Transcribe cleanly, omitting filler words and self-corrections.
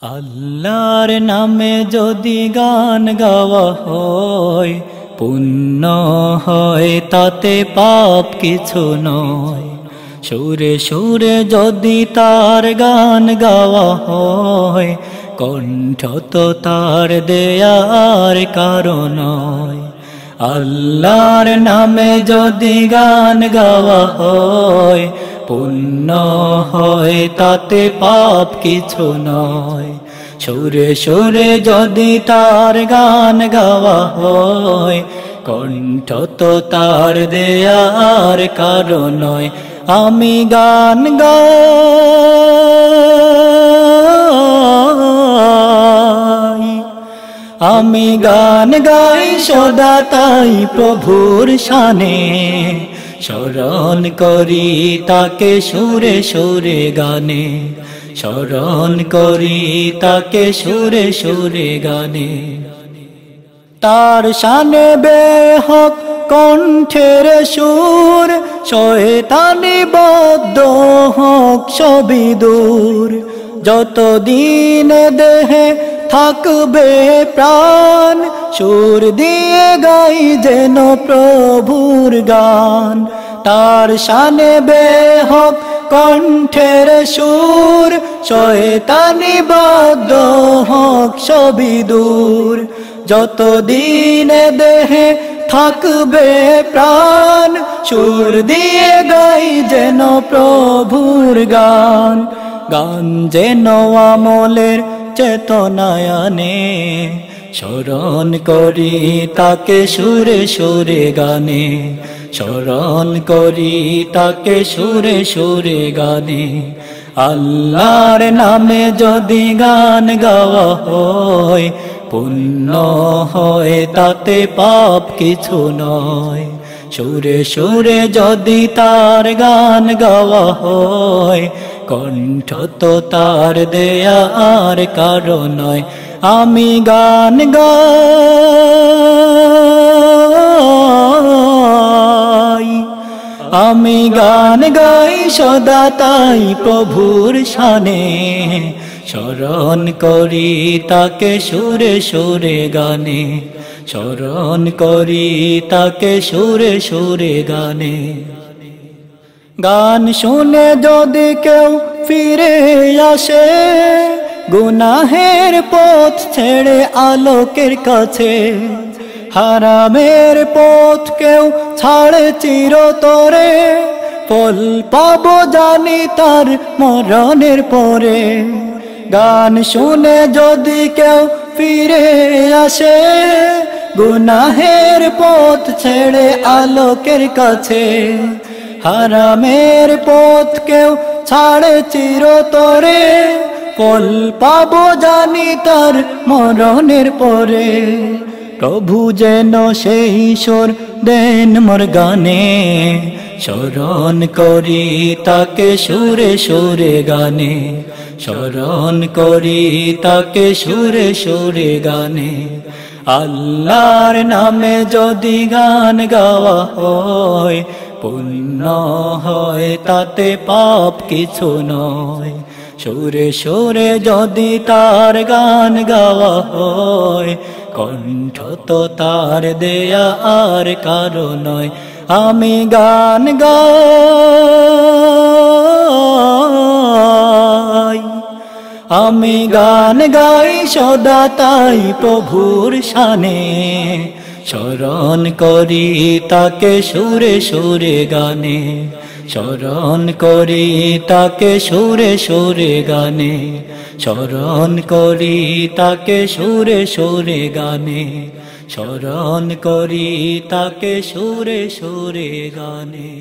আল্লাহর নামে যদি গান গাওয়া হয়, পুণ্য হয় তাতে পাপ কিছু নয়। সুরে সুরে যদি তার গান গাওয়া হয়, কণ্ঠ তো তার দেয়ার কারণ নয়। আল্লাহর নামে যদি গান গাওয়া হয়, পুণ্য হয় তাতে পাপ কিছু নয়। সুরে সুরে যদি তার গান গাওয়া হয়, কণ্ঠ তো তার দেয়ার কারণ নয়। আমি গান গাই, আমি গান গাই সদা তাই প্রভুর শানে, স্মরণ করি তাকে সুরে সুরে গানে, স্মরণ করি তাকে সুরে সুরে গানে। তার শানে বেহক কণ্ঠের সুর, শয়তানি বদ্ধ হোক সবই দূর। যতদিন দেহে থাকবে প্রাণ, সুর দিয়ে গাই যেন প্রভুর গান। তার শানে বেহক কণ্ঠের সুর, শয়তানি বদ্ধ হোক সবই দূর। যতদিন দেহে থাকবে প্রাণ, সুর দিয়ে গাই যেন প্রভুর গান। গান যেন আমলের চেতনায় আনে, স্মরণ করি তাকে সুরে সুরে গানে, স্মরণ করি তাকে সুরে সুরে গানে। আল্লাহর নামে যদি গান গাওয়া হয়, পুণ্য হয় তাতে পাপ কিছু নয়। সুরে সুরে যদি তার গান গাওয়া হয়, কণ্ঠ তো তার দেয়ার কারণ নয়। আমি গান গাই, আমি গান গাই সদা তাই প্রভুর শানে, স্মরণ করি তাকে সুরে সুরে গানে, স্মরণ করি তাকে সুরে সুরে গানে। গান শুনে যদি কেউ ফিরে আসে, গুনাহের পথ ছেড়ে আলোকের কাছে, হারামের পথ কেউ ছাড়ে চিরতরে, ফল পাবো জানি তার মরণের পরে। গান শুনে যদি কেউ ফিরে আসে, গুনাহের পথ ছেড়ে আলোকের কাছে, হারামের পথ কেউ ছাড়ে চিরতরে, ফল পাবো জানি তার মরণের পরে। প্রভু যেন সেই সুর দেন মোর গানে, স্মরণ করি তাকে সুরে সুরে গানে, স্মরণ করি তাকে সুরে সুরে গানে। আল্লাহর নামে যদি গান গাওয়া হয়, পুণ্য হয় তাতে পাপ কিছু নয়। সুরে সুরে যদি তার গান গাওয়া হয়, কণ্ঠ তো তার দেয়ার কারণ নয়। আমি গান গাই, আমি গান গাই সদা তাই প্রভুর শানে, স্মরণ করি তাকে সুরে সুরে গানে, স্মরণ করি তাকে সুরে সুরে গানে, স্মরণ করি তাকে সুরে সুরে গানে, স্মরণ করি তাকে সুরে সুরে গানে।